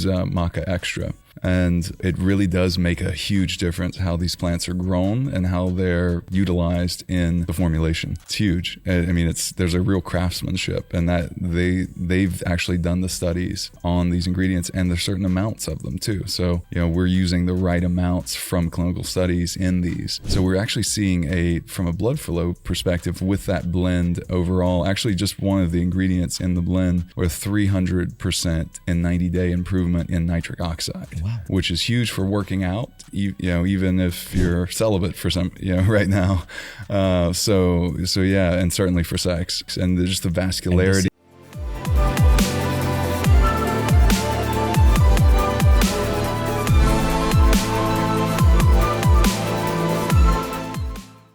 use Maca Extra. And it really does make a huge difference how these plants are grown and how they're utilized in the formulation. It's huge. I mean, there's a real craftsmanship, and that they've actually done the studies on these ingredients, and there's certain amounts of them too. So, we're using the right amounts from clinical studies in these. So we're actually seeing from a blood flow perspective with that blend overall, actually just one of the ingredients in the blend, or 300% in 90-day improvement in nitric oxide. Wow. Which is huge for working out, even if you're celibate for some, right now. So yeah, and certainly for sex, and just the vascularity.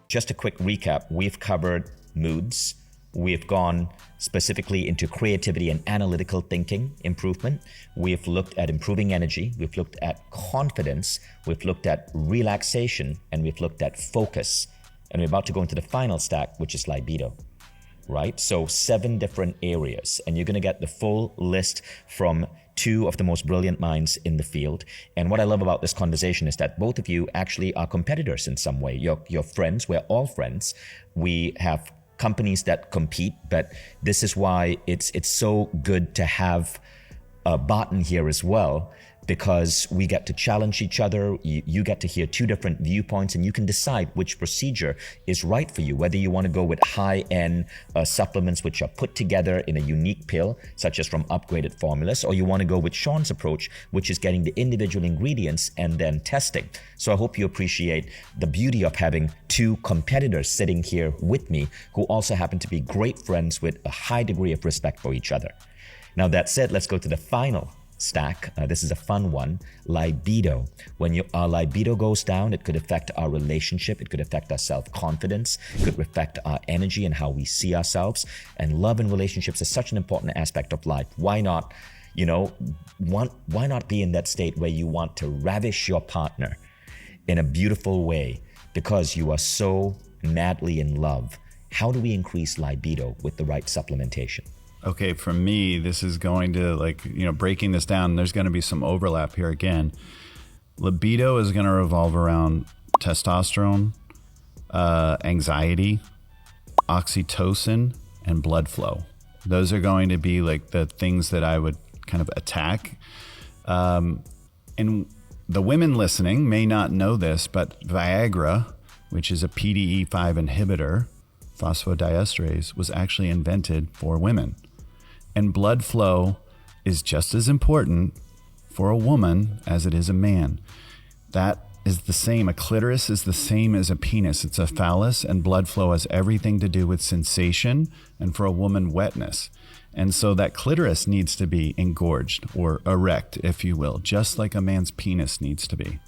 Just a quick recap. We've covered moods. We've gone specifically into creativity and analytical thinking improvement. We've looked at improving energy. We've looked at confidence. We've looked at relaxation, and we've looked at focus. And we're about to go into the final stack, which is libido, right? So 7 different areas, and you're going to get the full list from 2 of the most brilliant minds in the field. And what I love about this conversation is that both of you actually are competitors in some way. You're friends. We're all friends. We have companies that compete, but this is why it's so good to have Barton here as well, because we get to challenge each other. You get to hear 2 different viewpoints, and you can decide which procedure is right for you, whether you want to go with high-end supplements which are put together in a unique pill, such as from upgraded formulas, or you want to go with Sean's approach, which is getting the individual ingredients and then testing. So I hope you appreciate the beauty of having 2 competitors sitting here with me who also happen to be great friends with a high degree of respect for each other. Now, that said, let's go to the final stack. This is a fun one. Libido. When our libido goes down, it could affect our relationship. It could affect our self-confidence. It could affect our energy and how we see ourselves. And love and relationships is such an important aspect of life. Why not, why not be in that state where you want to ravish your partner in a beautiful way because you are so madly in love? How do we increase libido with the right supplementation? Okay, for me, this is going to breaking this down, there's going to be some overlap here again. Libido is going to revolve around testosterone, anxiety, oxytocin, and blood flow. Those are going to be like the things that I would kind of attack. And the women listening may not know this, but Viagra, which is a PDE5 inhibitor, phosphodiesterase, was actually invented for women. And blood flow is just as important for a woman as it is a man. That is the same. A clitoris is the same as a penis. It's a phallus, and blood flow has everything to do with sensation, and for a woman, wetness. And so that clitoris needs to be engorged or erect, if you will, just like a man's penis needs to be.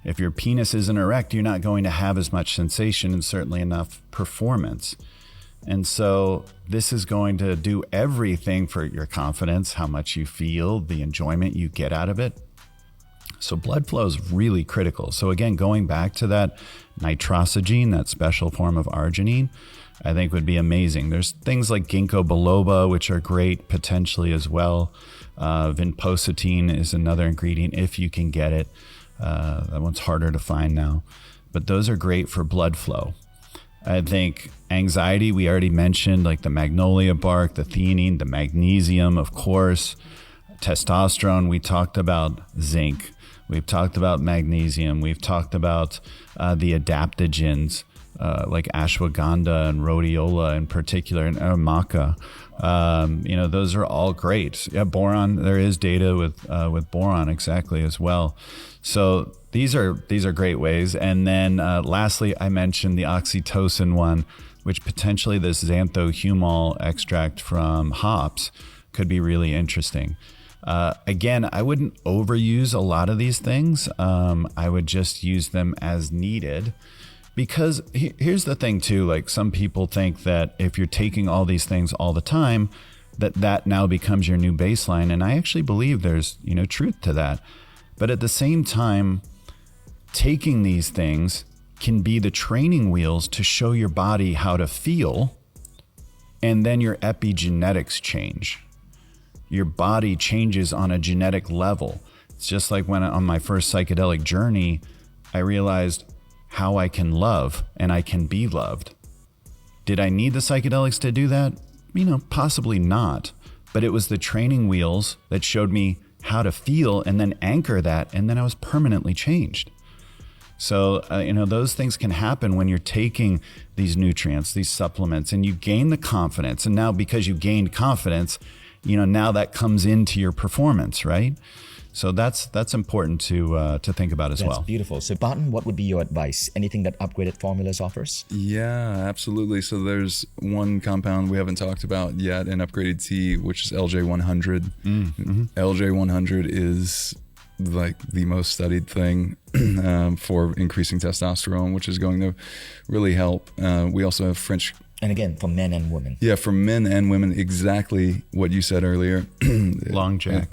If your penis isn't erect, you're not going to have as much sensation and certainly enough performance. And so this is going to do everything for your confidence, how much you feel, the enjoyment you get out of it. So blood flow is really critical. So again, going back to that nitrosogene, that special form of arginine, I think would be amazing. There's things like ginkgo biloba, which are great potentially as well. Vinpocetine is another ingredient if you can get it. That one's harder to find now. But those are great for blood flow. I think anxiety, we already mentioned, like the magnolia bark, the theanine, the magnesium, of course. Testosterone, we talked about zinc. We've talked about magnesium. We've talked about the adaptogens like ashwagandha and rhodiola in particular, and maca. Those are all great. Yeah, boron, there is data with boron exactly as well. So these are great ways. And then lastly, I mentioned the oxytocin one, which potentially this xanthohumol extract from hops could be really interesting. Again, I wouldn't overuse a lot of these things. I would just use them as needed. Because here's the thing too, like some people think that if you're taking all these things all the time, that now becomes your new baseline. And I actually believe there's, truth to that. But at the same time, taking these things can be the training wheels to show your body how to feel, and then your epigenetics change. your body changes on a genetic level. It's just like when on my first psychedelic journey, I realized how I can love and I can be loved. Did I need the psychedelics to do that? Possibly not. But it was the training wheels that showed me how to feel and then anchor that, and then I was permanently changed. So, those things can happen when you're taking these nutrients, these supplements, and you gain the confidence. And now because you gained confidence, now that comes into your performance, right? So that's important to think about as well. That's beautiful. So Barton, what would be your advice? Anything that Upgraded Formulas offers? Yeah, absolutely. So there's one compound we haven't talked about yet in Upgraded Tea, which is LJ100. Mm-hmm. LJ100 is like the most studied thing for increasing testosterone, which is going to really help. We also have French. And again, for men and women. Yeah, for men and women, exactly what you said earlier. Longjack.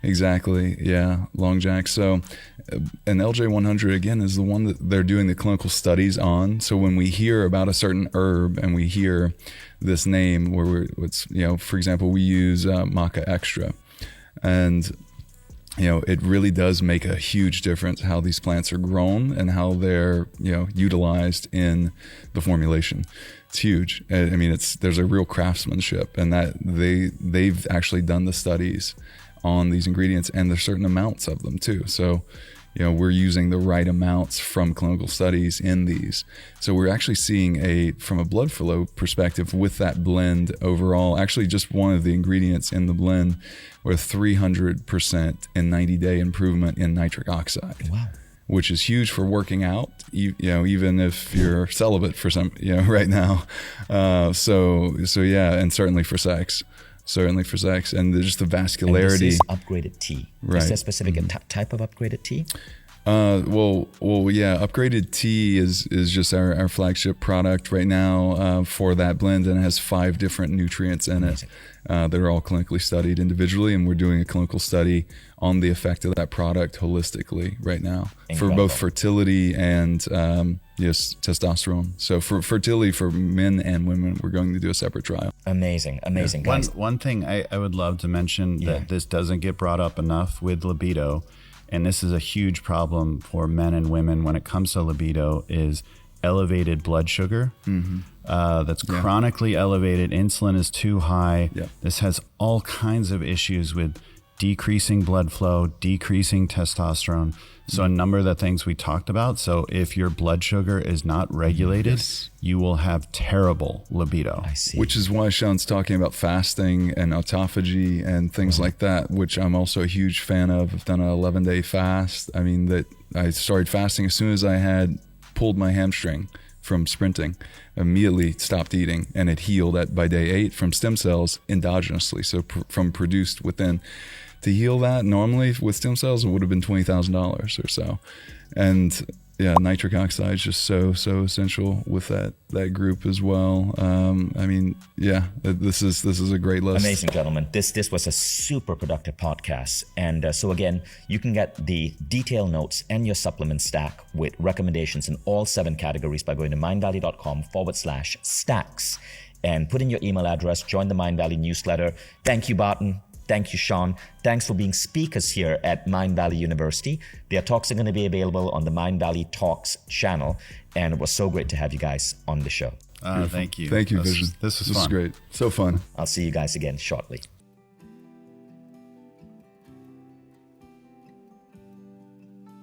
Exactly. Yeah, Longjack. So, and LJ100 again is the one that they're doing the clinical studies on. So when we hear about a certain herb and we hear this name, for example, we use Maca Extra, and it really does make a huge difference how these plants are grown and how they're, utilized in the formulation. It's huge. I mean, there's a real craftsmanship, and that they've actually done the studies on these ingredients, and there's certain amounts of them too. So, we're using the right amounts from clinical studies in these. So we're actually seeing from a blood flow perspective with that blend overall, actually just one of the ingredients in the blend, with 300% in 90-day improvement in nitric oxide. Wow. Which is huge for working out, even if you're celibate for some, right now. So yeah, and certainly for sex. And just the vascularity. And this is Upgraded Tea. Right. Is there a specific type of Upgraded Tea? Yeah. Upgraded Tea is just our flagship product right now for that blend, and it has 5 different nutrients in it that are all clinically studied individually, and we're doing a clinical study on the effect of that product holistically right now. Incredible. For both fertility and testosterone. So for fertility for men and women, we're going to do a separate trial. Amazing, guys. One thing I would love to mention that this doesn't get brought up enough with libido, and this is a huge problem for men and women when it comes to libido, is elevated blood sugar. Mm-hmm. That's chronically elevated. Insulin is too high. Yep. This has all kinds of issues with decreasing blood flow, decreasing testosterone. So a number of the things we talked about. So if your blood sugar is not regulated, you will have terrible libido. I see. Which is why Sean's talking about fasting and autophagy and things like that, which I'm also a huge fan of. I've done an 11-day fast. I mean, that I started fasting as soon as I had pulled my hamstring from sprinting. Immediately stopped eating, and it healed by day 8 from stem cells endogenously, so from produced within. To heal that normally with stem cells, it would have been $20,000 or so. And yeah, nitric oxide is just so essential with that group as well. This is a great list. Amazing, gentlemen. This was a super productive podcast. And so again, you can get the detailed notes and your supplement stack with recommendations in all 7 categories by going to mindvalley.com/stacks and put in your email address, join the Mind Valley newsletter. Thank you, Barton. Thank you, Sean. Thanks for being speakers here at Mind Valley University. Their talks are going to be available on the Mind Valley Talks channel, and it was so great to have you guys on the show. Thank you. Thank you, Vision. This was fun. This is great. So fun. I'll see you guys again shortly.